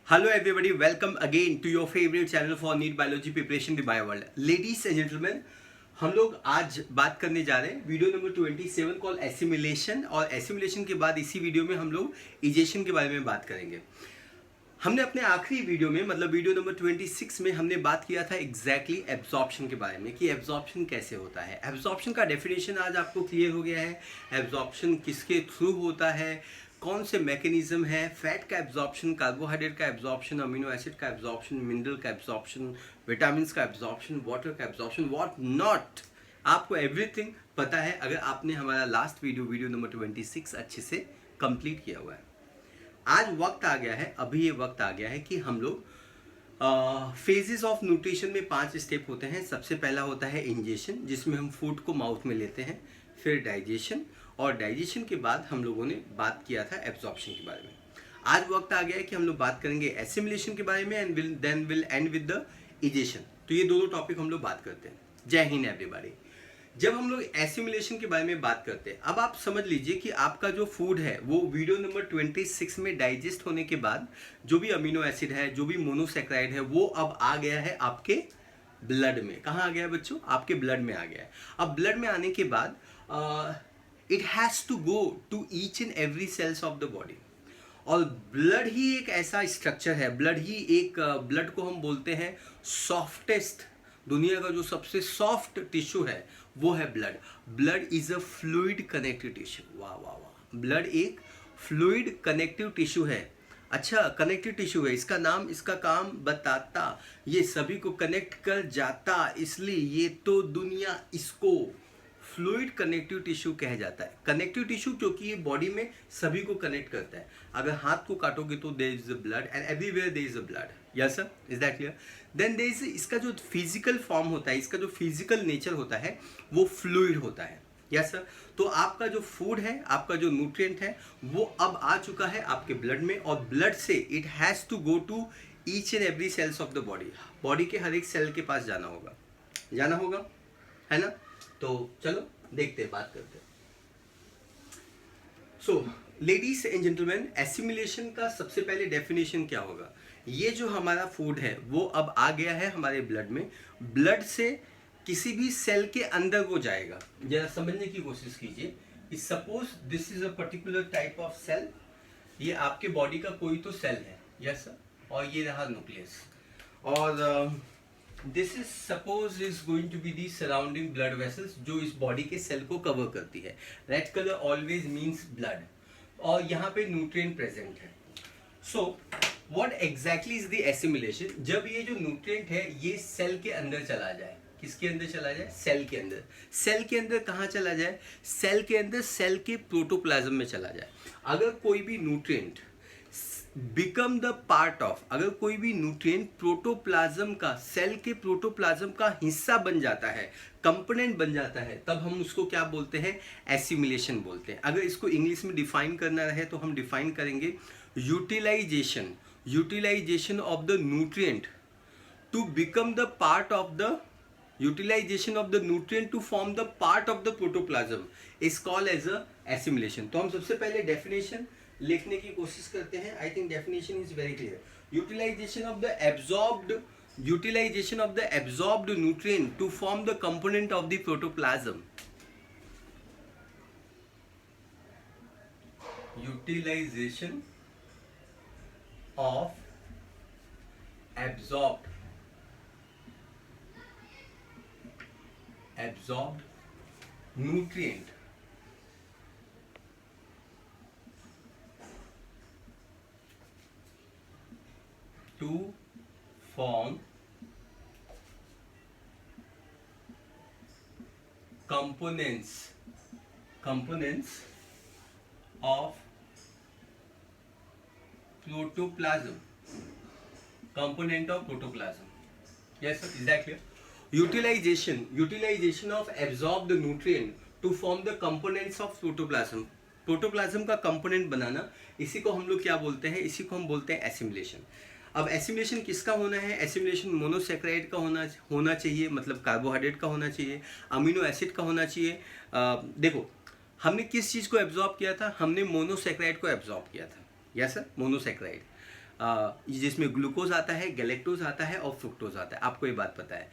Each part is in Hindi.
Hello everybody, welcome again to your favorite channel for NEET Biology Preparation, the Bio World. Ladies and gentlemen, हम लोग आज बात करने जा रहे हैं वीडियो नंबर 27 कॉल एसिमिलेशन, और एसिमिलेशन के बाद इसी वीडियो में हम लोग इजेशन के बारे में बात करेंगे। हमने अपने आखिरी वीडियो में मतलब वीडियो नंबर 26 में हमने बात किया था एग्जैक्टली एब्जॉर्प्शन के बारे में कि एब्जॉर्प्शन कैसे होता है। एब्जॉर्प्शन का डेफिनेशन आज आपको क्लियर हो गया है। एब्जॉर्प्शन किसके थ्रू होता है, कौन से मैकेनिज्म है, फैट का एब्जॉर्प्शन, कार्बोहाइड्रेट का एब्जॉर्प्शन, अमीनो एसिड का एब्जॉर्प्शन, मिनरल का एब्जॉर्प्शन, विटामिन का एब्जॉर्प्शन, वाटर का एब्जॉर्प्शन, व्हाट नॉट, आपको एवरीथिंग पता है अगर आपने हमारा लास्ट वीडियो नंबर 26 अच्छे से कंप्लीट किया हुआ है। आज वक्त आ गया है, अभी ये वक्त आ गया है कि हम लोग फेजेस ऑफ न्यूट्रिशन में 5 स्टेप होते हैं। सबसे पहला होता है इंजेशन, जिसमें हम फूड को माउथ में लेते हैं, फिर डाइजेशन, और डाइजेशन के बाद हम लोगों ने बात किया था एब्जॉर्प्शन के बारे में। आज वक्त आ गया है कि हम लोग बात करेंगे एसिमिलेशन के बारे में and then will end with the egestion. तो ये दोनों टॉपिक हम लोग बात करते हैं। जय हिंद एवरीबॉडी। जब हम लोग एसिमिलेशन के बारे में बात करते हैं, अब आप समझ लीजिए कि आपका जो फूड है वो वीडियो नंबर 26 में डाइजेस्ट होने के बाद जो भी अमीनो एसिड है, जो भी मोनोसेक्राइड है, वो अब आ गया है आपके ब्लड में। कहाँ आ गया है बच्चों? आपके ब्लड में आ गया है। अब ब्लड में आने के बाद it has to go to each and every cells of the body. और ब्लड ही एक ऐसा स्ट्रक्चर है, ब्लड को हम बोलते हैं सॉफ्टेस्ट, दुनिया का जो सबसे सॉफ्ट टिश्यू है वो है blood. Blood is a fluid connective tissue. वाह वाह वाह, ब्लड एक फ्लूइड कनेक्टिव टिश्यू है। अच्छा, कनेक्टिव टिश्यू है, इसका नाम इसका काम बताता, ये सभी को कनेक्ट कर जाता, इसलिए ये तो दुनिया इसको फ्लूइड कनेक्टिव टिश्यू कहा जाता है। कनेक्टिव टिश्यू क्योंकि ये बॉडी में सभी को कनेक्ट करता है। अगर हाथ को काटोगे तो there is a blood and everywhere there is a blood. Yes sir, is that clear? Then there is, इसका जो फिजिकल फॉर्म होता है, इसका जो फिजिकल नेचर होता है वो फ्लूइड होता है। Yes sir. तो आपका जो फूड है, आपका जो न्यूट्रिएंट है, वो अब आ चुका है आपके ब्लड में, और ब्लड से it has to go to each and every cells of the body. Body के हर एक सेल के पास जाना होगा, है ना? तो चलो देखते हैं, बात करते हैं। So ladies and gentleman, assimilation का सबसे पहले डेफिनेशन क्या होगा? ये जो हमारा फूड है वो अब आ गया है हमारे ब्लड में, ब्लड से किसी भी सेल के अंदर वो जाएगा। जरा समझने की कोशिश कीजिए। Suppose this is a particular type of cell, ये आपके बॉडी का कोई तो सेल है, यस सर, और ये रहा न्यूक्लियस, और this is suppose is going to be the surrounding blood vessels, जो इस बॉडी के सेल को कवर करती है। Red colour always means blood, और यहाँ पे न्यूट्रिएंट प्रेजेंट है। So what exactly is the assimilation? जब ये जो न्यूट्रिएंट है ये सेल के अंदर चला जाए। किसके अंदर चला जाए? सेल के अंदर। सेल के अंदर कहाँ चला जाए? सेल के अंदर, सेल के प्रोटोप्लाज्म में चला जाए। अगर कोई भी nutrient become the part of, अगर कोई भी न्यूट्रिएंट प्रोटोप्लाज्म का, सेल के प्रोटोप्लाज्म का हिस्सा बन जाता है, कंपोनेंट बन जाता है, तब हम उसको क्या बोलते हैं? एसिमिलेशन बोलते हैं। अगर इसको इंग्लिश में डिफाइन करना रहे तो हम डिफाइन करेंगे utilization of the nutrient to become the part of the, utilization of the nutrient to form the part of the protoplasm is called as a assimilation। तो हम सबसे पहले definition लिखने की कोशिश करते हैं। I think definition is very clear। utilization of the absorbed nutrient to form the component of the protoplasm। utilization of absorbed nutrient to form components of protoplasm, component of protoplasm। Yes sir, is that clear? utilization of absorbed nutrient to form the components of protoplasm। Protoplasm का कंपोनेंट बनाना, इसी को हम लोग क्या बोलते हैं? इसी को हम बोलते हैं एसिमिलेशन। अब एसिमिलेशन किसका होना है? एसिमिलेशन मोनोसेक्राइड का होना चाहिए, मतलब कार्बोहाइड्रेट का होना चाहिए, अमीनो एसिड का होना चाहिए। देखो हमने किस चीज़ को एब्जॉर्ब किया था? हमने मोनोसेक्राइड को एब्जॉर्ब किया था। Yes sir, monosaccharide. जिसमें ग्लूकोज आता है, गैलेक्टोज आता है और फ्रुक्टोज आता है। आपको ये बात पता है।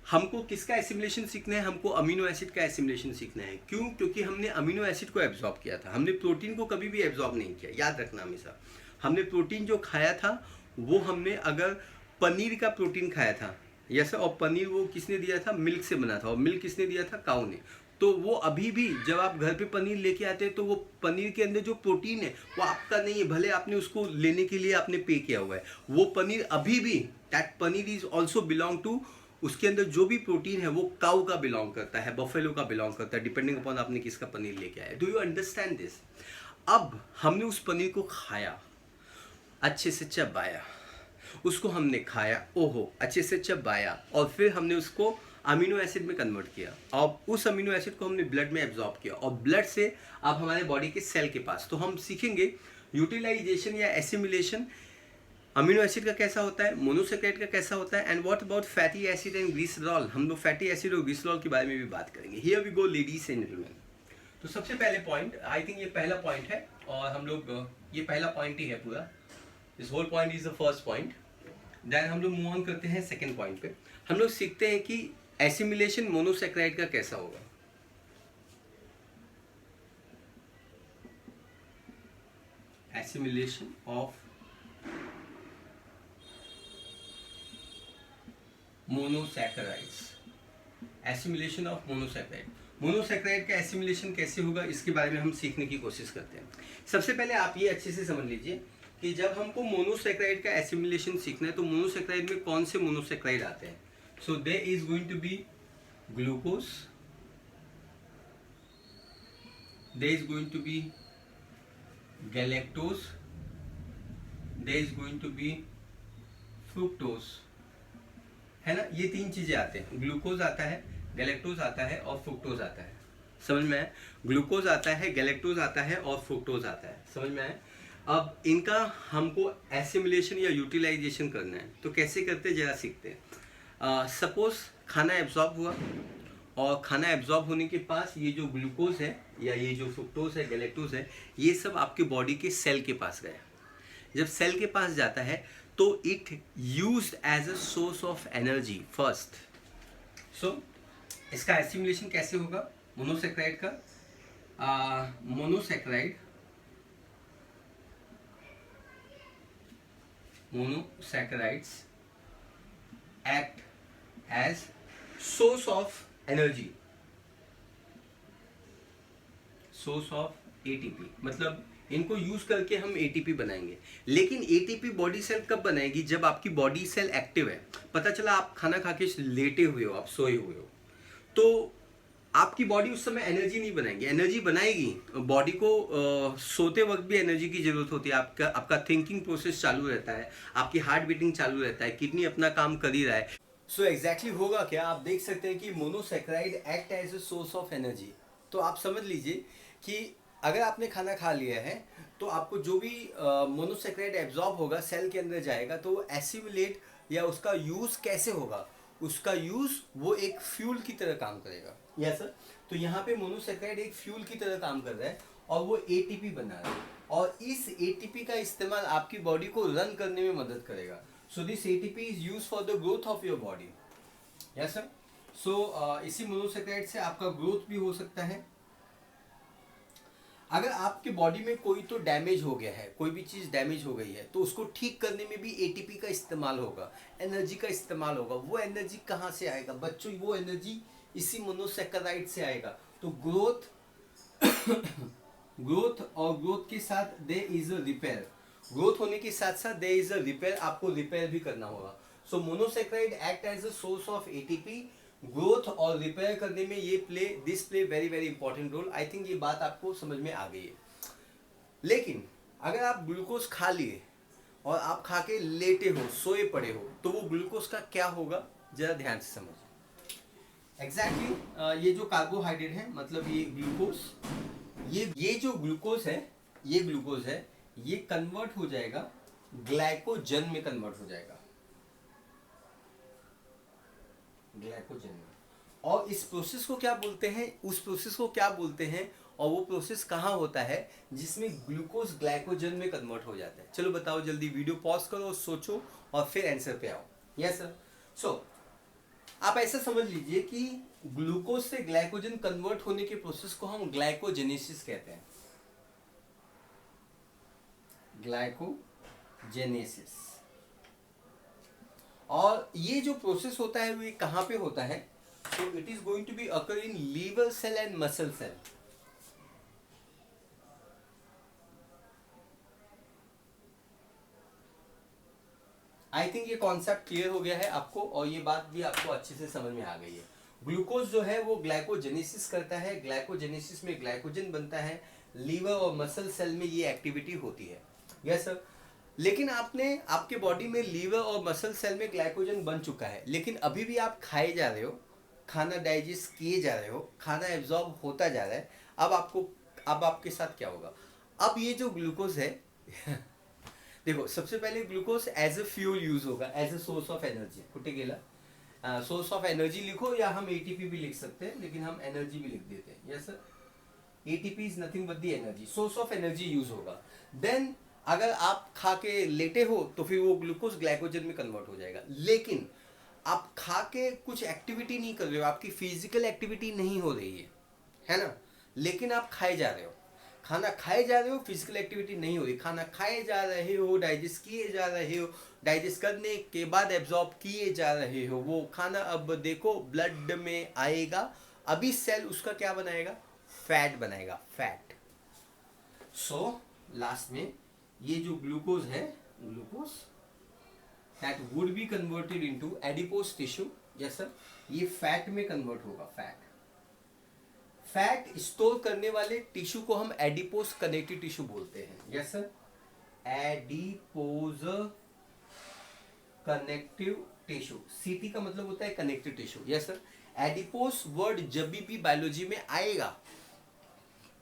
हमको किसका एसिमिलेशन सीखना है? हमको अमीनो एसिड का एसिमिलेशन सीखना है। क्यों? क्योंकि हमने अमीनो एसिड को एब्जॉर्ब किया था, हमने प्रोटीन को कभी भी एब्जॉर्ब नहीं किया। याद रखना हमेशा, हमने प्रोटीन जो खाया था वो हमने अगर पनीर का प्रोटीन खाया था, यस, और पनीर वो किसने दिया था? मिल्क से बना था, और मिल्क किसने दिया था? काऊ ने। तो वो अभी भी जब आप घर पे पनीर लेके आते हैं तो वो पनीर के अंदर जो प्रोटीन है वो आपका नहीं है, भले आपने उसको लेने के लिए आपने पे किया हुआ है। वो पनीर अभी भी, that paneer is also belong to, उसके अंदर जो भी प्रोटीन है वो काऊ का बिलोंग करता है, बफेलो का बिलोंग करता है, डिपेंडिंग अपॉन आपने किसका पनीर लेके आया। Do you understand this? अब हमने उस पनीर को खाया, अच्छे से चबाया, उसको हमने खाया, ओहो अच्छे से चबाया, और फिर हमने उसको अमीनो एसिड में कन्वर्ट किया, और उस अमीनो एसिड को हमने ब्लड में एब्जॉर्ब किया, और ब्लड से अब हमारे बॉडी के सेल के पास। तो हम सीखेंगे यूटिलाइजेशन या एसिमिलेशन अमीनो एसिड का कैसा होता है, मोनोसेक्राइड का कैसा होता है, and what about fatty acid and glycerol. हम लोग फैटी एसिड और ग्लिसरॉल के बारे में भी बात करेंगे। Here we go ladies and gentleman. तो सबसे पहले पॉइंट, आई थिंक ये पहला पॉइंट है, और हम लोग ये पहला पॉइंट ही है पूरा, this whole point is the first point. Then हम लोग मूव ऑन करते हैं सेकेंड पॉइंट पे। हम लोग सीखते हैं कि एसिमिलेशन मोनोसेक्राइड का कैसा होगा। Assimilation of monosaccharides, assimilation of monosaccharide. Monosaccharide का एसिमिलेशन कैसे होगा इसके बारे में हम सीखने की कोशिश करते हैं। सबसे पहले आप ये अच्छे से समझ लीजिए कि जब हमको मोनोसैकेराइड का एसिमिलेशन सीखना है तो मोनोसैकेराइड में कौन से मोनोसैकेराइड आते हैं। So there is going to be glucose, there is going to be galactose, there is going to be fructose, है ना। ये तीन चीजें आते हैं, ग्लूकोज आता है, गैलेक्टोज आता है और फ्रुक्टोज आता है। समझ में आया? ग्लूकोज आता है, गैलेक्टोज आता है और फ्रुक्टोज आता है। समझ में आया? अब इनका हमको एसिमिलेशन या यूटिलाइजेशन करना है, तो कैसे करते हैं जरा सीखते हैं। सपोज खाना एब्जॉर्ब हुआ, और खाना एब्जॉर्ब होने के पास ये जो ग्लूकोज है या ये जो फ्रुक्टोज है, गैलेक्टोज है, ये सब आपके बॉडी के सेल के पास गया। जब सेल के पास जाता है तो it used as a source of energy first. So इसका एसिमिलेशन कैसे होगा मोनोसैकेराइड का? Monosaccharides act as source of energy, source of ATP, मतलब इनको यूज करके हम एटीपी बनाएंगे। लेकिन एटीपी बॉडी सेल कब बनाएगी? जब आपकी बॉडी सेल एक्टिव है। पता चला आप खाना खा के लेटे हुए हो, आप सोए हुए हो, तो आपकी बॉडी उस समय एनर्जी नहीं बनाएगी। एनर्जी बनाएगी बॉडी को, सोते वक्त भी एनर्जी की जरूरत होती है। आपका थिंकिंग प्रोसेस चालू रहता है, आपकी हार्ट बीटिंग चालू रहता है, किडनी अपना काम कर ही रहा है। सो एग्जैक्टली होगा क्या? आप देख सकते हैं कि monosaccharide act as a source of energy. तो आप समझ लीजिए कि अगर आपने खाना खा लिया है तो आपको जो भी मोनोसैकेराइड एब्जॉर्ब होगा सेल के अंदर जाएगा, तो वो एसिमिलेट या उसका यूज कैसे होगा? उसका यूज वो एक फ्यूल की तरह काम करेगा। Yes sir. तो यहाँ पे मोनोसैकेराइड एक फ्यूल की तरह काम कर रहा है और वो एटीपी बना रहा है, और इस एटीपी का इस्तेमाल आपकी बॉडी को रन करने में मदद करेगा। So this ATP is use for the growth of your body. Yes sir. So इसी मोनोसैकेराइड से आपका ग्रोथ भी हो सकता है। अगर आपके बॉडी में कोई तो डैमेज हो गया है, कोई भी चीज़ डैमेज हो गई है, तो उसको ठीक करने में भी एटीपी का इस्तेमाल होगा, एनर्जी का इस्तेमाल होगा। वो एनर्जी कहाँ से आएगा बच्चों? वो एनर्जी इसी मोनोसैकेराइड से आएगा। तो ग्रोथ ग्रोथ और ग्रोथ के साथ there is a repair, growth होने के साथ साथ दे इज अ रिपेयर, आपको रिपेयर भी करना होगा। So monosaccharide act as a source of ATP, growth और रिपेयर करने में ये play very very important role. I think ये बात आपको समझ में आ गई है। लेकिन अगर आप ग्लूकोज खा लिए और आप खा के लेटे हो, सोए पड़े हो, तो वो ग्लूकोज का क्या होगा जरा ध्यान से समझिए। एग्जैक्टली ये जो कार्बोहाइड्रेट है, मतलब ये ग्लूकोज, ये जो ग्लूकोज है, ये ग्लूकोज है, ये कन्वर्ट हो जाएगा ग्लाइकोजन में, कन्वर्ट हो जाएगा ग्लाइकोजन में। और इस प्रोसेस को क्या बोलते हैं? उस प्रोसेस को क्या बोलते हैं? और वो प्रोसेस कहाँ होता है जिसमें ग्लूकोज ग्लाइकोजन में कन्वर्ट हो जाता है। चलो बताओ जल्दी, वीडियो पॉज करो, सोचो और फिर आंसर पे आओ। Yes sir. सो आप ऐसा समझ लीजिए कि ग्लूकोज से ग्लाइकोजन कन्वर्ट होने के प्रोसेस को हम ग्लाइकोजेनेसिस कहते हैं। ग्लाइकोजेनेसिस। और ये जो प्रोसेस होता है वो ये कहाँ पे होता है? So it is going to be occur in liver cell and muscle cell. I think ये कॉन्सेप्ट क्लियर हो गया है आपको और ये बात भी आपको अच्छे से समझ में आ गई है। ग्लूकोज जो है वो ग्लाइकोजेनेसिस करता है, ग्लाइकोजेनेसिस में ग्लाइकोजन बनता है, लीवर और मसल सेल में ये एक्टिविटी होती है। Yes sir. लेकिन आपने आपके बॉडी में लीवर और मसल सेल में ग्लाइकोजन बन चुका है, लेकिन अभी भी आप खाए जा रहे हो, खाना डाइजेस्ट किए जा रहे हो, खाना एब्जॉर्ब होता जा रहा है। अब आपके साथ क्या होगा? अब ये जो ग्लूकोज है देखो, सबसे पहले glucose as a fuel use होगा, as a source of energy. कुटे गेला सोर्स ऑफ एनर्जी लिखो या हम एटीपी भी लिख सकते हैं, लेकिन हम एनर्जी भी लिख देते हैं। Yes sir. ATP is nothing but the energy, source of energy use होगा। देन अगर आप खा के लेटे हो तो फिर वो ग्लूकोज ग्लाइकोजन में कन्वर्ट हो जाएगा। लेकिन आप खा के कुछ एक्टिविटी नहीं कर रहे हो, आपकी फिजिकल एक्टिविटी नहीं हो रही है ना, लेकिन आप खाए जा रहे हो, खाना खाए जा रहे हो, फिजिकल एक्टिविटी नहीं हो रही, खाना खाए जा रहे हो, डाइजेस्ट किए जा रहे हो, डाइजेस्ट करने के बाद एब्जॉर्ब किए जा रहे हो, वो खाना अब देखो ब्लड में आएगा, अभी सेल उसका क्या बनाएगा? फैट बनाएगा, फैट। सो लास्ट में ये जो ग्लूकोज है, glucose that would be converted into adipose tissue. yes sir, ये फैट में कन्वर्ट होगा। फैट स्टोर करने वाले टिश्यू को हम एडिपोज कनेक्टिव टिश्यू बोलते हैं। Yes sir, adipose connective tissue, सीटी का मतलब होता है connective tissue. Yes sir. Adipose word जब भी बायोलॉजी में आएगा,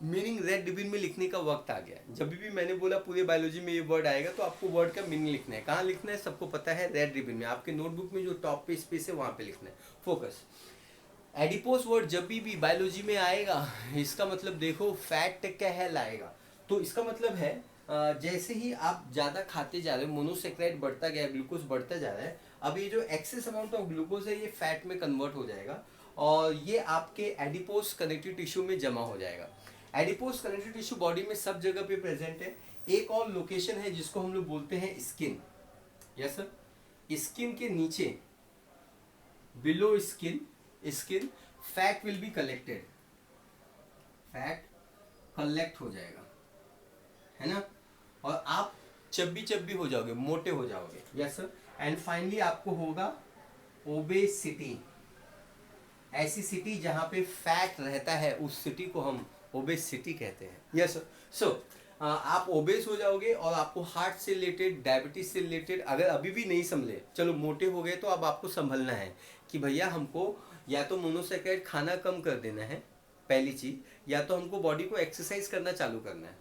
मीनिंग रेड रिबन में लिखने का वक्त आ गया। जब भी मैंने बोला पूरे बायोलॉजी में ये वर्ड आएगा तो आपको वर्ड का मीनिंग लिखना है। कहाँ लिखना है सबको पता है, रेड रिबन में, आपके नोटबुक में जो टॉप पे स्पेस है वहां पे लिखना है। फोकस। एडिपोज वर्ड जब भी बायोलॉजी में आएगा, इसका मतलब देखो फैट कहलाएगा। तो इसका मतलब है जैसे ही आप ज़्यादा खाते जा रहे हो, मोनोसेक्राइड बढ़ता गया, ग्लूकोज बढ़ता जा रहा है, अब ये जो एक्सेस अमाउंट ऑफ ग्लूकोज है ये फैट में कन्वर्ट हो जाएगा और ये आपके एडिपोज कनेक्टिव टिश्यू में जमा हो जाएगा। एडिपोज कनेक्टिव टिश्यू बॉडी में सब जगह पे प्रेजेंट है। एक और लोकेशन है जिसको हम लोग बोलते हैं स्किन। Yes sir. स्किन के नीचे, below skin, fat will be collected, fat collect हो जाएगा, है ना, और आप चब्बी हो जाओगे, मोटे हो जाओगे। Yes sir. एंड फाइनली आपको होगा ओबेसिटी। ऐसी सिटी जहां पे फैट रहता है उस सिटी को हम ओबेसिटी कहते हैं। Yes sir. सो आप ओबेस हो जाओगे और आपको हार्ट से रिलेटेड, डायबिटीज से रिलेटेड, अगर अभी भी नहीं संभले, चलो मोटे हो गए तो अब आपको संभलना है कि भैया हमको या तो मोनोसैकेराइड खाना कम कर देना है पहली चीज, या तो हमको बॉडी को एक्सरसाइज करना चालू करना है।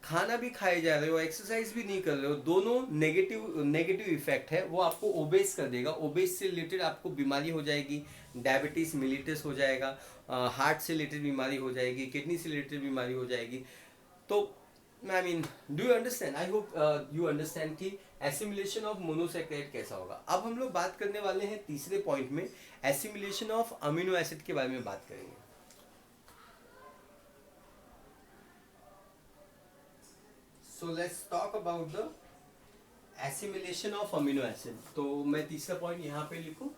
खाना भी खाए जा रहे हो, एक्सरसाइज भी नहीं कर रहे हो, दोनों नेगेटिव इफेक्ट है, वो आपको ओबेस कर देगा। ओबेस से रिलेटेड आपको बीमारी हो जाएगी, डायबिटीज मिलिटस हो जाएगा, हार्ट से रिलेटेड बीमारी हो जाएगी, किडनी से रिलेटेड बीमारी हो जाएगी। तो I mean, do you understand? I hope you understand कि एसिमिलेशन ऑफ मोनोसैकेराइड कैसा होगा। अब हम लोग बात करने वाले हैं तीसरे पॉइंट में, एसिमिलेशन ऑफ अमीनो एसिड के बारे में बात करेंगे। So let's talk about the assimilation of amino acid. तो मैं तीसरा पॉइंट यहाँ पे लिखूं,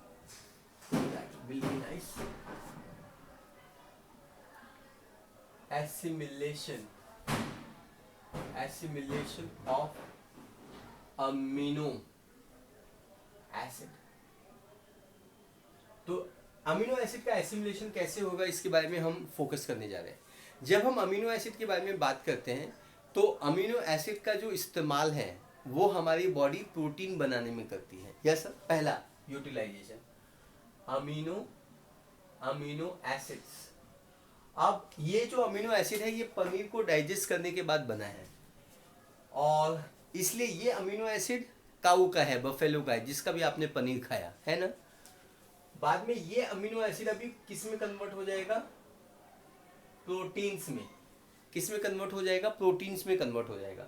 that will be nice. Assimilation of amino acid. तो अमीनो एसिड का एसिमिलेशन कैसे होगा इसके बारे में हम फोकस करने जा रहे हैं। जब हम अमीनो एसिड के बारे में बात करते हैं तो अमीनो एसिड का जो इस्तेमाल है वो हमारी बॉडी प्रोटीन बनाने में करती है। Yes sir. पहला यूटिलाइजेशन अमीनो एसिड्स। अब ये जो अमीनो एसिड है ये पनीर को डाइजेस्ट करने के बाद बना है और इसलिए ये अमीनो एसिड काऊ का है, बफेलो का है, जिसका भी आपने पनीर खाया है ना। बाद में ये अमीनो एसिड अभी किस में कन्वर्ट हो जाएगा? प्रोटीन्स में, किस में कन्वर्ट हो जाएगा, प्रोटीन्स में कन्वर्ट हो जाएगा।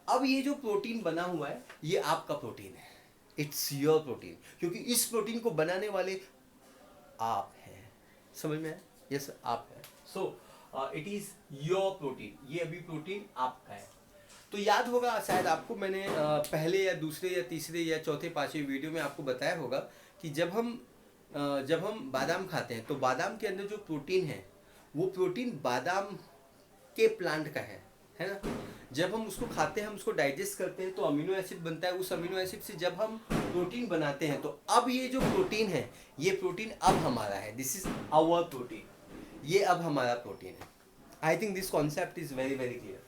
अब ये जो प्रोटीन बना हुआ है ये आपका प्रोटीन है, इट्स योर प्रोटीन, क्योंकि इस प्रोटीन को बनाने वाले आप हैं, समझ में आया? यस आप हैं। So it is your protein, ये अभी प्रोटीन आपका है। तो याद होगा शायद आपको, मैंने पहले या दूसरे या तीसरे या चौथे पांचवें वीडियो में आपको बताया होगा कि जब हम बादाम खाते हैं तो बादाम के अंदर जो प्रोटीन है वो प्रोटीन बादाम के प्लांट का है ना। जब हम उसको खाते हैं, हम उसको डाइजेस्ट करते हैं तो अमीनो एसिड बनता है, उस अमीनो एसिड से जब हम प्रोटीन बनाते हैं तो अब ये जो प्रोटीन है ये प्रोटीन अब हमारा है, दिस इज आवर प्रोटीन, ये अब हमारा प्रोटीन है। I think this concept is very very clear.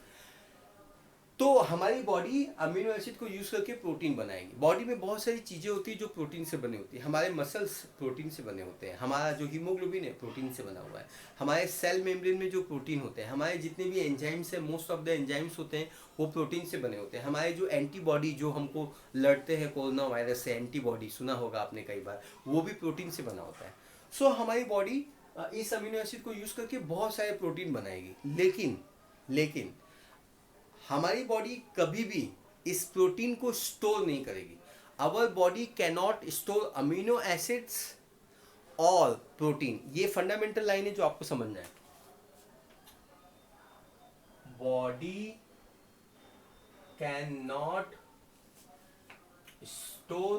तो हमारी बॉडी अमीनो एसिड को यूज करके प्रोटीन बनाएगी। बॉडी में बहुत सारी चीजें होती है जो प्रोटीन से बनी होती है। हमारे मसल्स प्रोटीन से बने होते हैं, हमारा जो हीमोग्लोबिन है प्रोटीन से बना हुआ है, हमारे सेल मेम्ब्रेन में जो प्रोटीन होते हैं, हमारे जितने भी एंजाइम्स हैं, मोस्ट ऑफ द एंजाइम्स होते हैं वो प्रोटीन से बने होते हैं। हमारे जो एंटीबॉडी जो हमको लड़ते हैं कोरोना वायरस से, एंटीबॉडी सुना होगा आपने कई बार, वो भी प्रोटीन से बना होता है। सो हमारी बॉडी इस अमीनो एसिड को यूज करके बहुत सारे प्रोटीन बनाएगी, लेकिन हमारी बॉडी कभी भी इस प्रोटीन को स्टोर नहीं करेगी। Our body cannot store amino acids और प्रोटीन। ये फंडामेंटल लाइन है जो आपको समझना है। Body can not store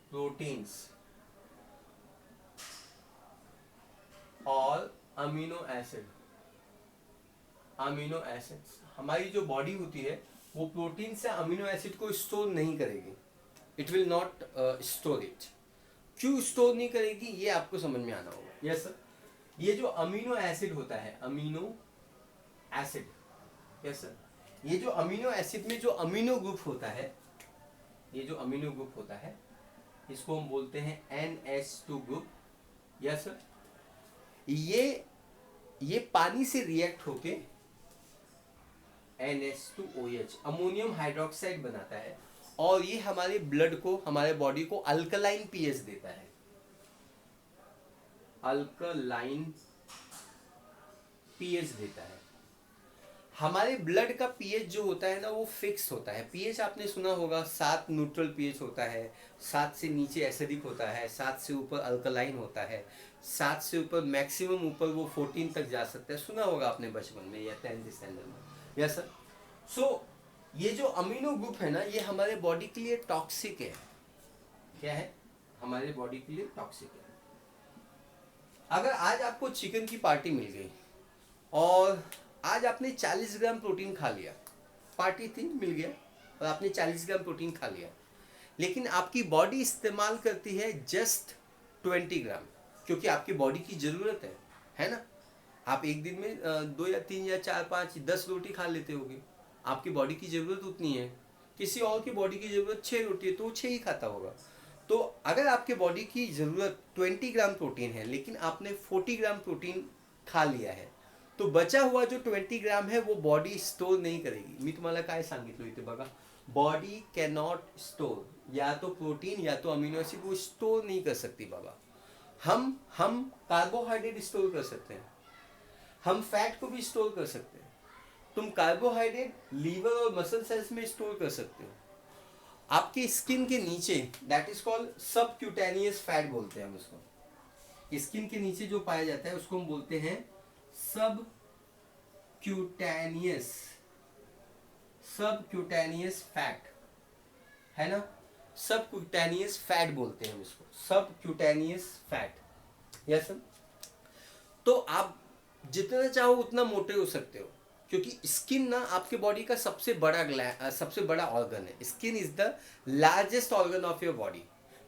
proteins और अमीनो एसिड्स। हमारी जो बॉडी होती है वो प्रोटीन से अमीनो एसिड को स्टोर नहीं करेगी, it will not store it. क्यों स्टोर नहीं करेगी ये आपको समझ में आना होगा। यस सर, ये जो अमीनो एसिड होता है, अमीनो एसिड, यस सर, ये जो अमीनो एसिड में जो अमीनो ग्रुप होता है, ये जो अमीनो ग्रुप होता है इसको हम बोलते हैं NH2 ग्रुप। यस सर, ये पानी से रिएक्ट होके NH2OH अमोनियम हाइड्रोक्साइड बनाता है और ये हमारे ब्लड को, हमारे बॉडी को अल्कलाइन पीएच देता है। अल्कलाइन पीएच देता है। हमारे ब्लड का पीएच जो होता है ना वो फिक्स होता है। पीएच आपने सुना होगा, 7 न्यूट्रल पीएच होता है, 7 से नीचे एसिडिक होता है, 7 से ऊपर अल्कलाइन होता है, 7 से ऊपर मैक्सिमम ऊपर वो 14 तक जा सकता है। सुना होगा आपने बचपन में या 10th स्टैंडर्ड में। Yes sir. सो ये जो अमीनो ग्रुप है ना ये हमारे बॉडी के लिए टॉक्सिक है। क्या है? हमारे बॉडी के लिए टॉक्सिक है। अगर आज आपको चिकन की पार्टी मिल गई और आज आपने 40 ग्राम प्रोटीन खा लिया, पार्टी थी, मिल गया और आपने 40 ग्राम प्रोटीन खा लिया, लेकिन आपकी बॉडी इस्तेमाल करती है जस्ट 20 ग्राम, क्योंकि आपकी बॉडी की ज़रूरत है ना। आप एक दिन में 2 या 3 या 4 5 10 रोटी खा लेते होगे, आपकी बॉडी की ज़रूरत उतनी है। किसी और की बॉडी की ज़रूरत 6 रोटी है तो वो 6 ही खाता होगा। तो अगर आपके बॉडी की ज़रूरत 20 ग्राम प्रोटीन है लेकिन आपने 40 ग्राम प्रोटीन खा लिया है, तो बचा हुआ जो 20 ग्राम है वो बॉडी स्टोर नहीं करेगी। मी तुम्हाला काय सांगितलं इथे बघा, बॉडी कैन नॉट स्टोर, या तो प्रोटीन या तो अमीनो एसिड वो स्टोर नहीं कर सकती बाबा। हम कार्बोहाइड्रेट स्टोर कर सकते हैं, हम फैट को भी स्टोर कर सकते हैं। तुम कार्बोहाइड्रेट लीवर और मसल सेल्स में स्टोर कर सकते हो। आपके स्किन के नीचे, that is called subcutaneous fat बोलते हैं हम उसको। स्किन के नीचे जो पाया जाता है उसको हम बोलते हैं सबक्यूटेनियस फैट, है ना। सबक्यूटेनियस फैट बोलते हैं हम इसको, सबक्यूटेनियस फैट। Yes sir. तो आप जितना चाहो उतना मोटे हो सकते हो, क्योंकि स्किन ना आपके बॉडी का सबसे बड़ा ऑर्गन है। Skin is the largest organ of your body.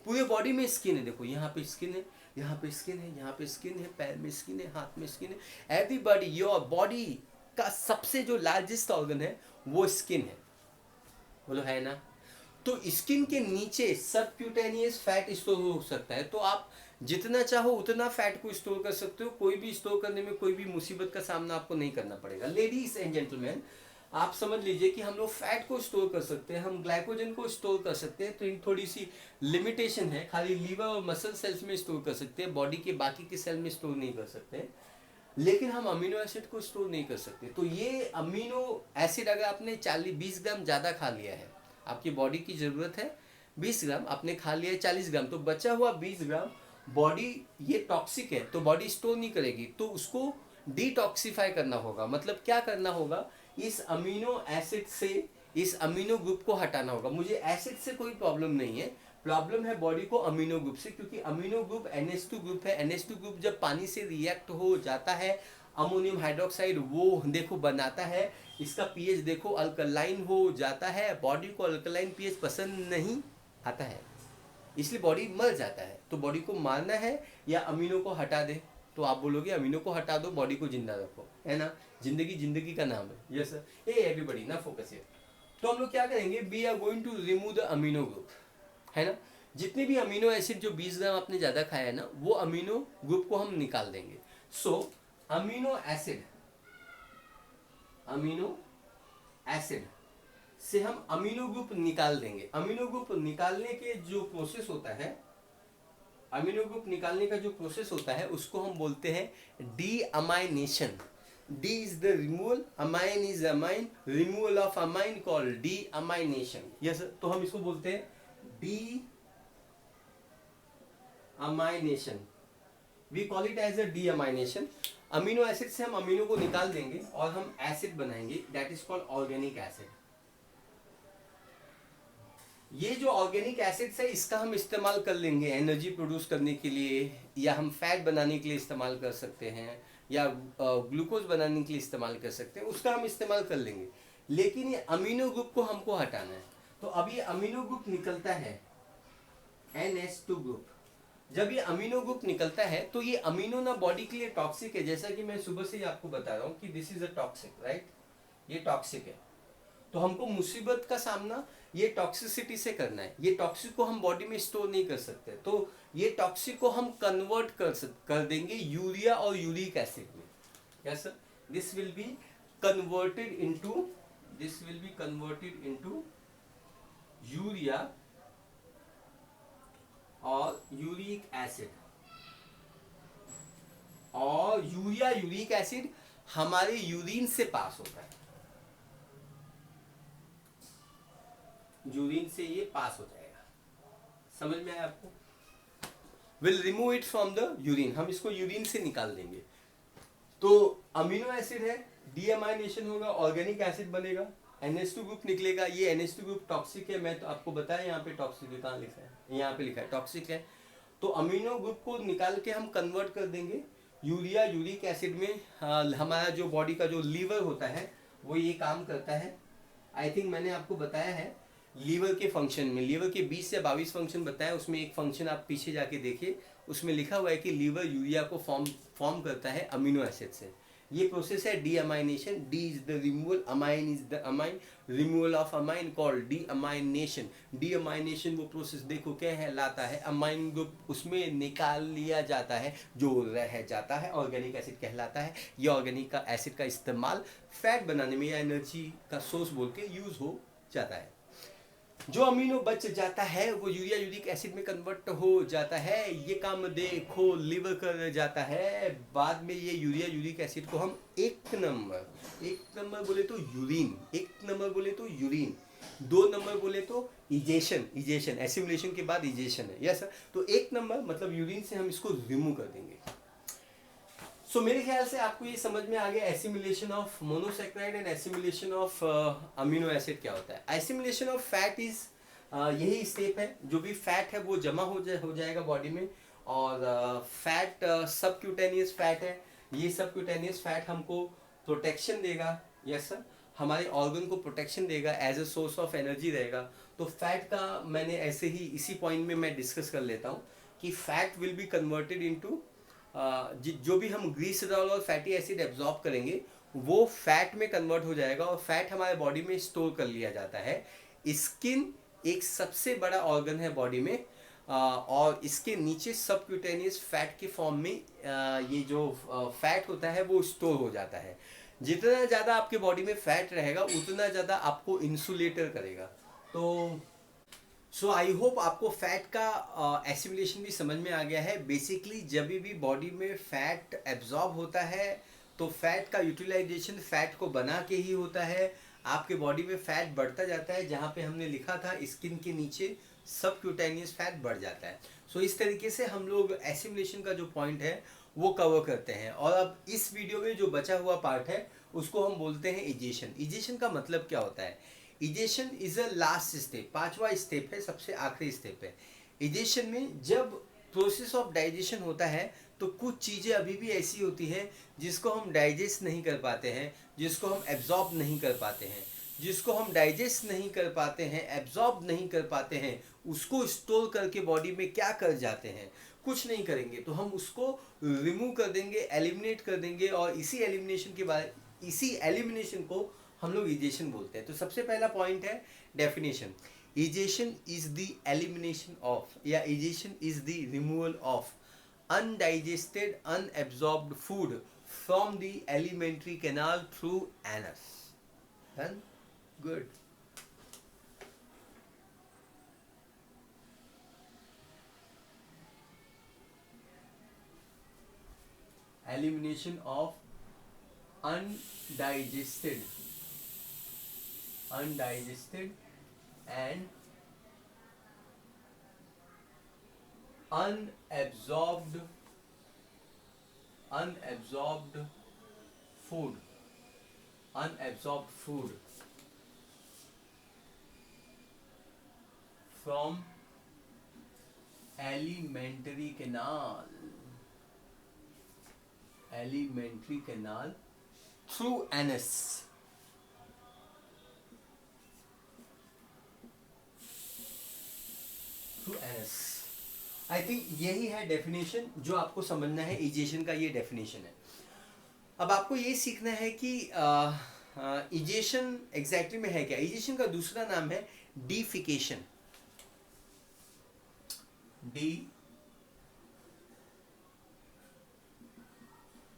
पूरे बॉडी में स्किन है, देखो यहाँ पे स्किन है, यहाँ पे स्किन है, यहाँ पे स्किन है, पैर में स्किन है, हाथ में स्किन है। एवरीबॉडी, योर बॉडी का सबसे जो लार्जेस्ट ऑर्गन है वो स्किन है, बोलो है ना। तो स्किन के नीचे सबक्यूटेनियस फैट स्टोर हो सकता है। तो आप जितना चाहो उतना फैट को स्टोर कर सकते हो, कोई भी स्टोर करने में कोई भी मुसीबत का सामना आपको नहीं करना पड़ेगा। लेडीज एंड जेंटलमैन, आप समझ लीजिए कि हम लोग फैट को स्टोर कर सकते हैं, हम ग्लाइकोजन को स्टोर कर सकते हैं, तो इन थोड़ी सी लिमिटेशन है, खाली लीवर और मसल सेल्स में स्टोर कर सकते हैं, बॉडी के बाकी के सेल में स्टोर नहीं कर सकते, लेकिन हम अमीनो एसिड को स्टोर नहीं कर सकते। तो ये अमीनो एसिड अगर आपने 40-20 ग्राम ज़्यादा खा लिया है, आपकी बॉडी की ज़रूरत है 20 ग्राम, आपने खा लिया है 40 ग्राम, तो बचा हुआ 20 ग्राम बॉडी, ये टॉक्सिक है तो बॉडी स्टोर नहीं करेगी, तो उसको डिटॉक्सिफाई करना होगा। मतलब क्या करना होगा, इस अमीनो एसिड से इस अमीनो ग्रुप को हटाना होगा। मुझे एसिड से कोई प्रॉब्लम नहीं है, प्रॉब्लम है बॉडी को अमीनो ग्रुप से, क्योंकि अमीनो ग्रुप NH2 ग्रुप है। NH2 ग्रुप जब पानी से रिएक्ट हो जाता है, अमोनियम हाइड्रोक्साइड वो देखो बनाता है, इसका पीएच देखो अल्कलाइन हो जाता है, बॉडी को अल्कलाइन पीएच पसंद नहीं आता है, इसलिए बॉडी मर जाता है। तो बॉडी को मारना है या अमीनो को हटा दे, तो आप बोलोगे अमीनो को हटा दो, बॉडी को जिंदा रखो, है ना। जिंदगी जिंदगी का नाम है। यस सर, ए एवरीबॉडी ना फोकस हियर। तो हम लोग क्या करेंगे, we are going to remove the amino group, है ना। जितने भी अमीनो एसिड जो 20 ग्राम आपने ज़्यादा खाया है ना, वो अमीनो ग्रुप को हम निकाल देंगे। सो अमीनो एसिड से हम अमीनो ग्रुप निकाल देंगे। अमीनो ग्रुप निकालने के जो प्रोसेस होता है, अमीनो ग्रुप निकालने का जो प्रोसेस होता है उसको हम बोलते हैं deamination. De is the removal, amine is amine, removal of amine called deamination. Yes, तो हम इसको बोलते हैं deamination, we call it as a deamination. Amino acid से हम अमीनो को निकाल देंगे और हम एसिड बनाएंगे, that is called organic acid. ये जो ऑर्गेनिक एसिड्स है इसका हम इस्तेमाल कर लेंगे एनर्जी प्रोड्यूस करने के लिए, या हम फैट बनाने के लिए इस्तेमाल कर सकते हैं, या ग्लूकोज बनाने के लिए इस्तेमाल कर सकते हैं, उसका हम इस्तेमाल कर लेंगे। लेकिन ये अमीनो ग्रुप को हमको हटाना है। तो अब ये अमीनो ग्रुप निकलता है NH2 ग्रुप। जब ये अमीनो ग्रुप निकलता है तो ये अमीनो ना बॉडी के लिए टॉक्सिक है, जैसा कि मैं सुबह से ही आपको बता रहा हूँ कि this is a toxic, right, ये टॉक्सिक है। तो हमको मुसीबत का सामना ये टॉक्सिसिटी से करना है। ये टॉक्सिक को हम बॉडी में स्टोर नहीं कर सकते, तो ये टॉक्सिक को हम कन्वर्ट कर देंगे यूरिया और यूरिक एसिड में। Yes sir, this will be converted into urea और यूरिक एसिड। और यूरिया यूरिक एसिड हमारे यूरिन से पास होता है, यूरिन से ये पास हो जाएगा। समझ में आया आपको? Will remove it from the urine, हम इसको यूरिन से निकाल देंगे। तो अमीनो एसिड है, डीअमाइनेशन होगा, ऑर्गेनिक एसिड बनेगा, NH2 ग्रुप निकलेगा। ये NH2 ग्रुप टॉक्सिक है, मैं तो आपको बताया यहाँ पे टॉक्सिक है, कहाँ लिखा है, यहाँ पे लिखा है टॉक्सिक है। तो अमीनो ग्रुप को निकाल के हम कन्वर्ट कर देंगे यूरिया यूरिक एसिड में। हमारा जो बॉडी का जो लीवर होता है वो ये काम करता है। आई थिंक मैंने आपको बताया है लीवर के फंक्शन में, लीवर के 20 से 22 फंक्शन बताया, उसमें एक फंक्शन आप पीछे जाके देखिए, उसमें लिखा हुआ है कि लीवर यूरिया को फॉर्म करता है अमीनो एसिड से। ये प्रोसेस है D amination. De is the removal, amine is the amine, removal of amine called deamination. D amination वो प्रोसेस देखो क्या है, लाता है अमाइन ग्रुप, उसमें निकाल लिया जाता है, जो रह जाता है ऑर्गेनिक एसिड कहलाता है। ये ऑर्गेनिक का एसिड का इस्तेमाल फैट बनाने में या एनर्जी का सोर्स बोल के यूज हो जाता है। जो अमीनो बच जाता है वो यूरिया यूरिक एसिड में कन्वर्ट हो जाता है। ये काम देखो लिवर कर जाता है। बाद में ये यूरिया यूरिक एसिड को हम एक नंबर बोले तो यूरिन, एक नंबर बोले तो यूरिन, 2 नंबर बोले तो इजेशन, एसिमुलेशन के बाद इजेशन है। यस, तो 1 नंबर मतलब यूरिन से हम इसको रिमूव कर देंगे। सो मेरे ख्याल से आपको ये समझ में आ गया assimilation of monosaccharide and assimilation of amino acid क्या होता है। एसिमुलेशन ऑफ फैट इज यही स्टेप है, जो भी फैट है वो जमा हो जाएगा बॉडी में। और फैट सबक्यूटेनियस फैट है, ये सबक्यूटेनियस फैट हमको प्रोटेक्शन देगा। यस सर, हमारे ऑर्गन को प्रोटेक्शन देगा, as a source of energy रहेगा। तो फैट का मैंने ऐसे ही इसी पॉइंट में मैं डिस्कस कर लेता हूँ कि fat will be converted into जो भी हम ग्लिसरॉल और फैटी एसिड एब्जॉर्ब करेंगे वो फैट में कन्वर्ट हो जाएगा, और फैट हमारे बॉडी में स्टोर कर लिया जाता है। स्किन एक सबसे बड़ा ऑर्गन है बॉडी में, और इसके नीचे सबक्यूटेनियस फैट के फॉर्म में ये जो फैट होता है वो स्टोर हो जाता है। जितना ज़्यादा आपके बॉडी में फैट रहेगा उतना ज़्यादा आपको इंसुलेटर करेगा। तो सो आई होप आपको फैट का एसिमुलेशन भी समझ में आ गया है। बेसिकली जब भी बॉडी में फैट एब्जॉर्ब होता है तो फैट का यूटिलाइजेशन फैट को बना के ही होता है। आपके बॉडी में फैट बढ़ता जाता है, जहाँ पे हमने लिखा था स्किन के नीचे सबक्यूटेनियस फैट बढ़ जाता है। सो इस तरीके से हम लोग एसिमुलेशन का जो पॉइंट है वो कवर करते हैं। और अब इस वीडियो में जो बचा हुआ पार्ट है उसको हम बोलते हैं इजेशन। इजेशन का मतलब क्या होता है? Egestion is a last step, पांचवा स्टेप है, सबसे आखिरी स्टेप है। इजेशन में जब प्रोसेस ऑफ डाइजेशन होता है तो कुछ चीज़ें अभी भी ऐसी होती हैं जिसको हम डाइजेस्ट नहीं कर पाते हैं, जिसको हम एब्जॉर्ब नहीं कर पाते हैं। जिसको हम डाइजेस्ट नहीं कर पाते हैं, एब्जॉर्ब नहीं कर पाते हैं, उसको स्टोर करके बॉडी में क्या कर जाते हैं? कुछ नहीं करेंगे, तो हम उसको रिमूव कर देंगे, एलिमिनेट कर देंगे। और इसी एलिमिनेशन को हम लोग इजेशन बोलते हैं। तो सबसे पहला पॉइंट है definition. Egestion is the elimination of, या egestion is the removal of undigested unabsorbed food from the alimentary canal through anus. Done? Good. Elimination of undigested and unabsorbed food from alimentary canal through anus. I think यही है डेफिनेशन जो आपको समझना है। इजेशन का ये डेफिनेशन है। अब आपको ये सीखना है कि इजेशन एग्जैक्टली में है क्या। इजेशन का दूसरा नाम है डीफिकेशन।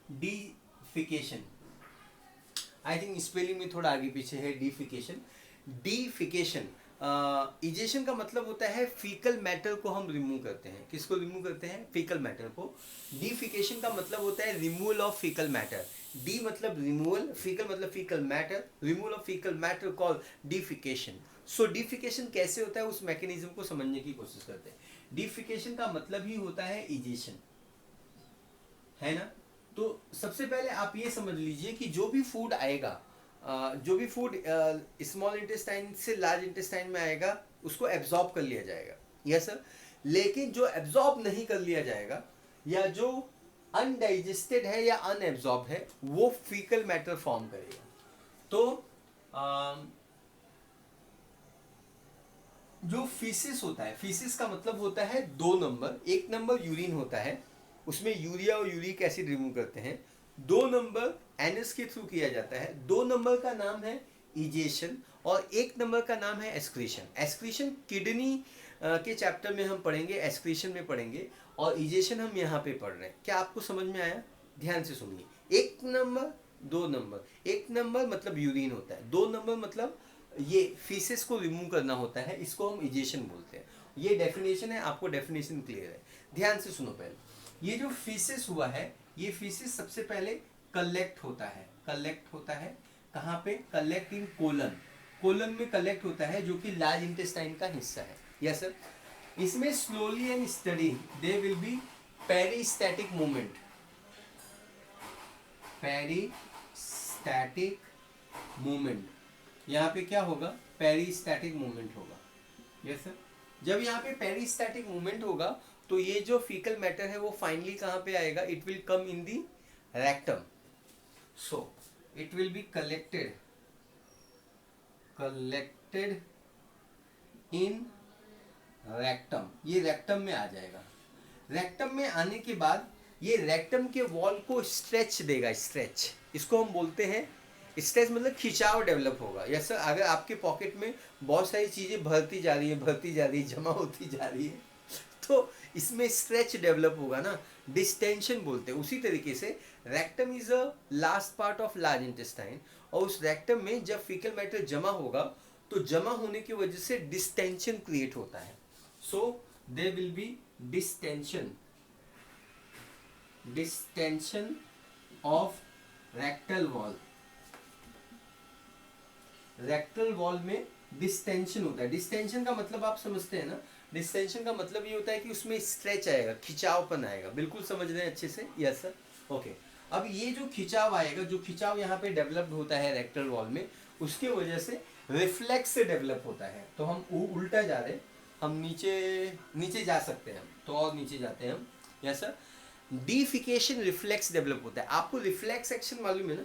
डीफिकेशन, आई थिंक स्पेलिंग में थोड़ा आगे पीछे है। डीफिकेशन इजेशन का मतलब होता है फीकल मैटर को हम रिमूव करते हैं। किसको रिमूव करते हैं? फीकल मैटर को। डीफिकेशन का मतलब होता है removal of faecal matter. D मतलब रिमूवल, फीकल मतलब faecal matter, removal of faecal matter called defecation. So defecation कैसे होता है उस मैकेनिज्म को समझने की कोशिश करते हैं। डीफिकेशन का मतलब ही होता है इजेशन, है ना। तो सबसे पहले आप ये समझ लीजिए कि जो भी फूड आएगा, जो भी फूड स्मॉल इंटेस्टाइन से लार्ज इंटेस्टाइन में आएगा उसको एब्जॉर्ब कर लिया जाएगा, यस सर। लेकिन जो एब्जॉर्ब नहीं कर लिया जाएगा या जो अनडाइजेस्टेड है या अनएब्जॉर्ब है वो फीकल मैटर फॉर्म करेगा। तो जो फीसिस होता है, फीसिस का मतलब होता है 2 नंबर। 1 नंबर यूरिन होता है, उसमें यूरिया और यूरिक एसिड रिमूव करते हैं। 2 नंबर एनस के थ्रू किया जाता है। 2 नंबर का नाम है इजेशन और 1 नंबर का नाम है एस्क्रीशन। एस्क्रीशन किडनी के चैप्टर में हम पढ़ेंगे, एस्क्रीशन में पढ़ेंगे, और इजेशन हम यहाँ पे पढ़ रहे हैं। क्या आपको समझ में आया? ध्यान से सुनिए। 1 नंबर, 2 नंबर। 1 नंबर मतलब यूरिन होता है, 2 नंबर मतलब ये फीसेस को रिमूव करना होता है, इसको हम इजेशन बोलते हैं। ये डेफिनेशन है, आपको डेफिनेशन क्लियर है? ध्यान से सुनो। पहले ये जो फीसेस हुआ है, ये फीसेस सबसे पहले कलेक्ट होता है कहाँ पे? Collect in colon. कोलन में कलेक्ट होता है जो कि लार्ज इंटेस्टाइन का हिस्सा है, यस सर। इसमें slowly and steady there will be peristaltic movement. यहाँ पे क्या होगा? पेरिस्टैटिक मूवमेंट होगा, यस सर। जब यहाँ पे पेरिस्टैटिक मूवमेंट होगा तो ये जो फीकल मैटर है वो फाइनली कहाँ पे आएगा? It will come in the rectum. So it will be collected in rectum. ये रेक्टम में आ जाएगा। रेक्टम में आने के बाद ये रेक्टम के वॉल को स्ट्रेच देगा। स्ट्रेच, इसको हम बोलते हैं स्ट्रेच, मतलब खिंचाव डेवलप होगा। Yes sir. अगर आपके पॉकेट में बहुत सारी चीज़ें भरती जा रही है, जमा होती जा रही है, तो इसमें स्ट्रेच डेवलप होगा ना, डिस्टेंशन बोलते हैं। उसी तरीके से rectum is a last part of large intestine, और उस रेक्टम में जब फीकल मैटर जमा होगा तो जमा होने की वजह से डिस्टेंशन क्रिएट होता है. So there will be distension of rectal wall. Rectal wall में डिस्टेंशन होता है. डिस्टेंशन का मतलब आप समझते हैं ना, डिस्टेंशन का मतलब ये होता है कि उसमें स्ट्रेच आएगा, खिंचावपन आएगा. बिल्कुल समझ रहे हैं अच्छे से? Yes sir. ओके. अब ये जो खिंचाव आएगा, जो खिंचाव यहाँ पे डेवलप्ड होता है रेक्टल वॉल में, उसके वजह से रिफ्लेक्स से डेवलप होता है. तो हम उल्टा जा रहे हैं, हम नीचे जा सकते हैं, तो और नीचे जाते हैं हम. Yes sir. Defecation reflex develop होता है. आपको रिफ्लेक्स एक्शन मालूम है ना?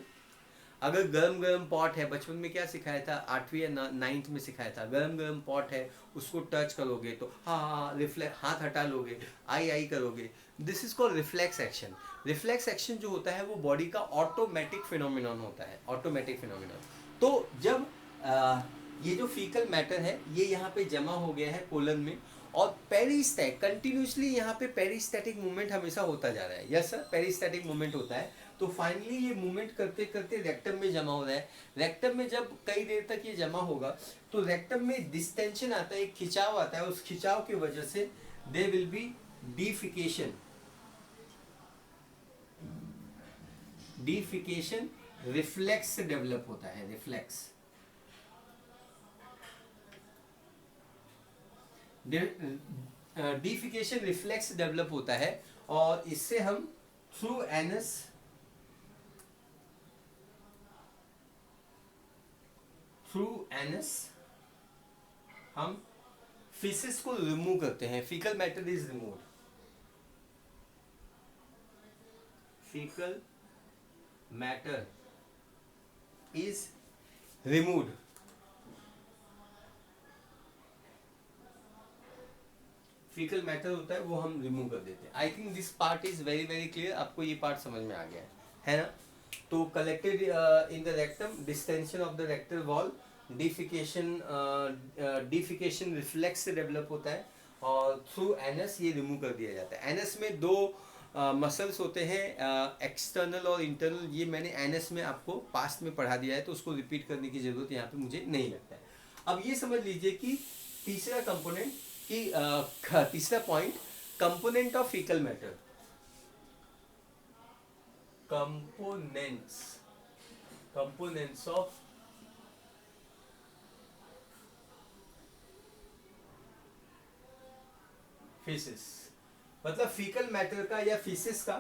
अगर गरम गरम पॉट है, बचपन में क्या सिखाया था, 8वीं या 9th में सिखाया था, गरम गरम पॉट है, उसको टच करोगे तो हाँ रिफ्लेक्स, हाथ हटा लोगे, आई करोगे. This is called reflex action. Reflex action जो होता है वो बॉडी का ऑटोमेटिक फिनोमिनन होता है, ऑटोमेटिक फिनोमिनन. तो जब ये जो फीकल मैटर है ये यहाँ पे जमा हो गया है कोलन में, और पेरिस्टैटिक कंटिन्यूसली यहाँ पे पेरिस्टैटिक मूवमेंट हमेशा होता जा रहा है. यस सर, पेरिस्टैटिक मूवमेंट होता है. तो फाइनली ये मूवमेंट करते करते रेक्टम में जमा हो रहा है. रेक्टम में जब कई देर तक ये जमा होगा तो रेक्टम में डिस्टेंशन आता है, एक खिंचाव आता है. उस खिंचाव की वजह से there will be defecation. Reflex develop होता है. रिफ्लेक्स डीफिकेशन रिफ्लेक्स डेवलप होता है, और इससे हम थ्रू एनस हम फीसेस को रिमूव करते हैं. Faecal matter is removed. Faecal matter is removed. Faecal matter होता है वो हम रिमूव कर देते हैं. I think this part is very very clear. आपको ये पार्ट समझ में आ गया है ना? तो collected in the rectum, distension of the rectal wall, defecation reflex से डेवलप होता है, और थ्रू एनस ये रिमूव कर दिया जाता है. एनस में दो मसल्स होते हैं, एक्सटर्नल और इंटरनल. ये मैंने एनस में आपको पास्ट में पढ़ा दिया है, तो उसको रिपीट करने की जरूरत यहाँ पे मुझे नहीं लगता है. अब ये समझ लीजिए कि तीसरा कंपोनेंट कि तीसरा point, component of faecal matter. Components of faeces. मतलब फीकल मैटर का या फीसिस का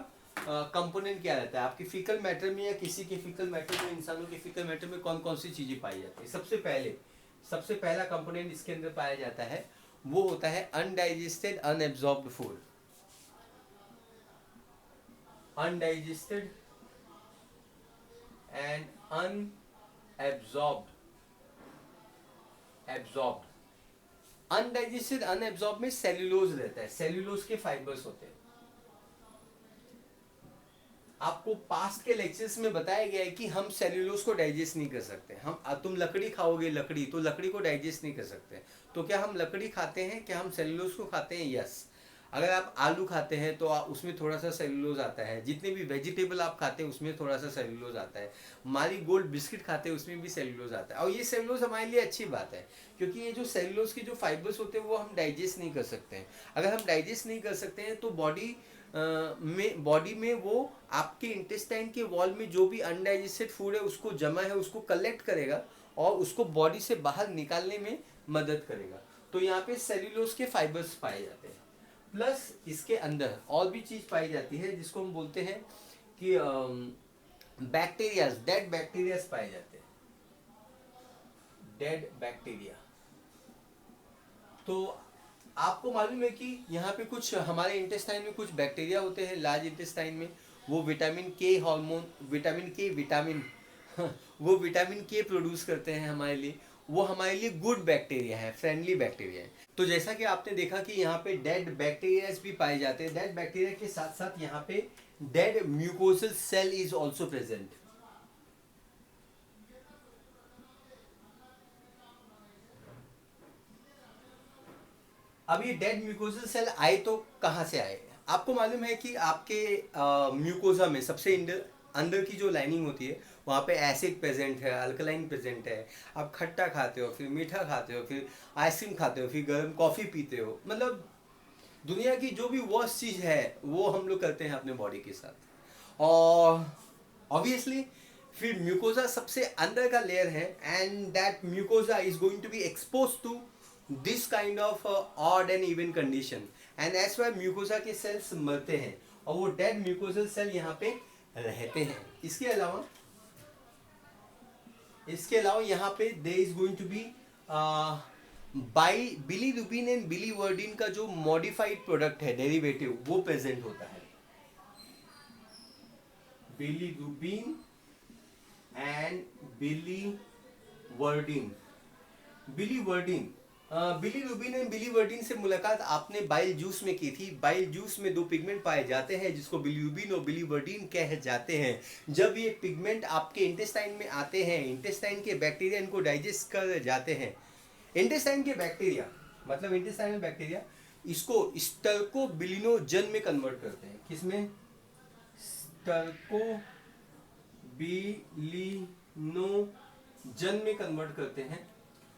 कंपोनेंट क्या रहता है आपके फीकल मैटर में, या किसी के फीकल मैटर में, इंसानों के फीकल मैटर में कौन कौन सी चीजें पाई जाती है? सबसे पहला कंपोनेंट इसके अंदर पाया जाता है वो होता है undigested unabsorbed food. Undigested and absorbed. Undigested unabsorbed में सेल्यूलोज रहता है, सेल्यूलोज के फाइबर्स होते हैं. आपको पास्ट के लेक्चर्स में बताया गया है कि हम सेल्यूलोज को डाइजेस्ट नहीं कर सकते. तुम लकड़ी खाओगे, लकड़ी तो लकड़ी को डाइजेस्ट नहीं कर सकते. तो क्या हम लकड़ी खाते हैं? क्या हम सेल्यूलोज को खाते हैं? यस. अगर आप आलू खाते हैं तो उसमें थोड़ा सा सेल्यूलोज आता है. जितने भी वेजिटेबल आप खाते हैं उसमें थोड़ा सा सेल्यूलोज आता है. मारी गोल्ड बिस्किट खाते हैं उसमें भी सेल्यूलोज आता है. और ये सेल्यूलोज हमारे लिए अच्छी बात है, क्योंकि ये जो सेल्यूलोज के जो फाइबर्स होते हैं वो हम डाइजेस्ट नहीं कर सकते हैं. अगर हम डाइजेस्ट नहीं कर सकते हैं तो बॉडी में वो आपके इंटेस्टाइन के वॉल में जो भी अनडाइजेस्टेड फूड है उसको जमा है उसको कलेक्ट करेगा और उसको बॉडी से बाहर निकालने में मदद करेगा. तो यहाँ पे सेल्यूलोज के फाइबर्स पाए जाते हैं. प्लस इसके अंदर और भी चीज पाई जाती है जिसको हम बोलते हैं कि बैक्टीरियाज, डेड बैक्टीरियाज पाए जाते हैं. Dead bacteria. तो आपको मालूम है कि यहाँ पे कुछ हमारे इंटेस्टाइन में कुछ बैक्टीरिया होते हैं लार्ज इंटेस्टाइन में, वो विटामिन के हार्मोन, वो विटामिन के प्रोड्यूस करते हैं हमारे लिए. वो हमारे लिए गुड बैक्टीरिया है, फ्रेंडली बैक्टीरिया है. तो जैसा कि आपने देखा कि यहाँ पे डेड बैक्टीरिया भी पाए जाते हैं. डेड बैक्टीरिया के साथ साथ यहाँ पे dead mucosal cell is also present. अब ये डेड म्यूकोसल सेल आए तो कहाँ से आए? आपको मालूम है कि आपके म्यूकोजा में सबसे अंदर की जो लाइनिंग होती है वहाँ पे एसिड प्रेजेंट है, अल्कलाइन प्रेजेंट है। आप खट्टा खाते हो, फिर मीठा खाते हो, फिर आइसक्रीम खाते हो, फिर गर्म कॉफ़ी पीते हो, मतलब दुनिया की जो भी वर्स्ट चीज़ है वो हम लोग करते हैं अपने बॉडी के साथ। और ऑब्वियसली फिर म्यूकोजा सबसे अंदर का लेयर है, and that mucosa is going to be expose to this kind of odd and even condition, and that's why mucosa के सेल्स मरते हैं और वो डेड म्यूकोजल सेल यहाँ पे रहते हैं। इसके अलावा यहाँ पे there is going to be bilirubin and biliverdin का जो मॉडिफाइड प्रोडक्ट है, डेरिवेटिव, वो प्रेजेंट होता है। Bilirubin and biliverdin. Bilirubin and biliverdin से मुलाकात आपने बाइल जूस में की थी। बाइल जूस में दो पिगमेंट पाए जाते हैं जिसको बिलीरुबिन और बिलीवर्डिन कहे जाते हैं। जब ये पिगमेंट आपके इंटेस्टाइन में आते हैं, इंटेस्टाइन के बैक्टीरिया इनको डाइजेस्ट कर जाते हैं। इंटेस्टाइन के बैक्टीरिया मतलब इंटेस्टाइन में बैक्टीरिया इसको स्टर्कोबिलिनोजन में कन्वर्ट करते हैं। किसमें? स्टर्कोबिलिनोजन में कन्वर्ट करते हैं।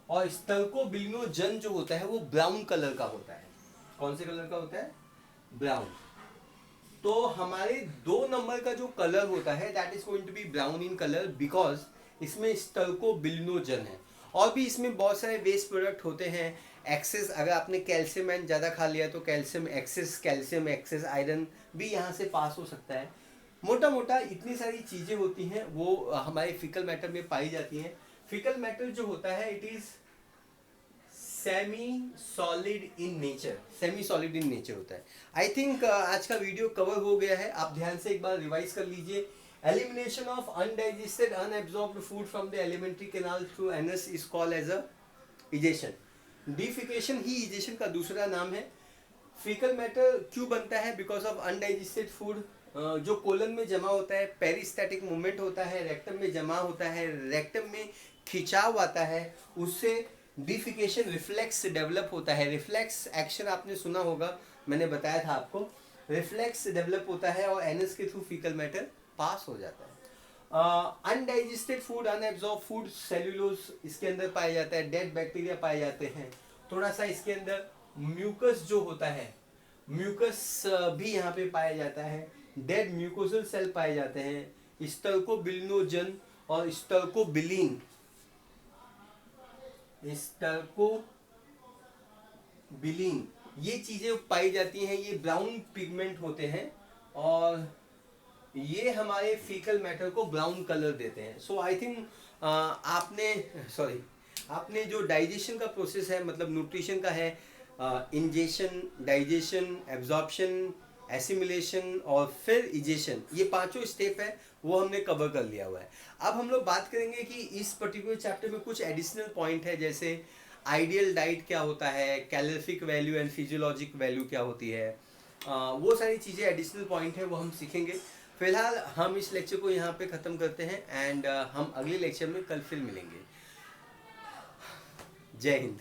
और स्टर्कोबिलिनोजन जो होता है वो ब्राउन कलर का होता है। कौन से कलर का होता है? ब्राउन। तो हमारे 2 नंबर का जो कलर होता है that is going to be brown in colour because इसमें स्टर्कोबिलिनोजन है। और भी इसमें बहुत सारे वेस्ट प्रोडक्ट होते हैं। एक्सेस, अगर आपने कैल्शियम एंड ज़्यादा खा लिया तो कैल्शियम एक्सेस आयरन भी यहाँ से पास हो सकता है। मोटा मोटा इतनी सारी चीज़ें होती हैं वो हमारे फिकल मैटर में पाई जाती हैं। फिकल मैटर जो होता है it is semi solid in nature होता है। आई थिंक आज का वीडियो कवर हो गया है। आप ध्यान से एक बार रिवाइज कर लीजिए। Elimination of undigested unabsorbed food from the alimentary canal through anus is called as a egestion. Defecation ही इजेशन का दूसरा नाम है। फीकल मैटर क्यों बनता है? Because of undigested food. जो कोलन में जमा होता है, पेरिस्टैटिक मूवमेंट होता है, रेक्टम में जमा होता है, रेक्टम में खिंचाव आता है, उससे डिफिकेशन रिफ्लेक्स डेवलप होता है। रिफ्लेक्स एक्शन आपने सुना होगा, मैंने बताया था आपको। रिफ्लेक्स डेवलप होता है और एनस के थ्रू फीकल मैटर पास हो जाता है। Undigested food, unabsorbed food, cellulose इसके अंदर पाया जाता है, डेड बैक्टीरिया पाए जाते हैं। थोड़ा सा इसके अंदर म्यूकस जो होता है, म्यूकस भी यहाँ पे पाया जाता है। डेड म्यूकोसल सेल पाए जाते हैं। स्टर्कोबिलिनोजन और स्टर्कोबिलिन, ये चीजें पाई जाती हैं। ये ब्राउन पिगमेंट होते हैं और ये हमारे फीकल मैटर को ब्राउन कलर देते हैं। सो आई थिंक आपने जो डाइजेशन का प्रोसेस है, मतलब न्यूट्रिशन का है, इंजेशन, डाइजेशन, एब्जॉर्प्शन, एसिमिलेशन और फिर इजेशन, ये 5 स्टेप है वो हमने कवर कर लिया हुआ है। अब हम लोग बात करेंगे कि इस पर्टिकुलर चैप्टर में कुछ एडिशनल पॉइंट है, जैसे आइडियल डाइट क्या होता है, calorific value and physiologic value क्या होती है, वो सारी चीज़ें एडिशनल पॉइंट है वो हम सीखेंगे। फिलहाल हम इस लेक्चर को यहाँ पे ख़त्म करते हैं एंड हम अगले लेक्चर में कल फिर मिलेंगे। जय हिंद।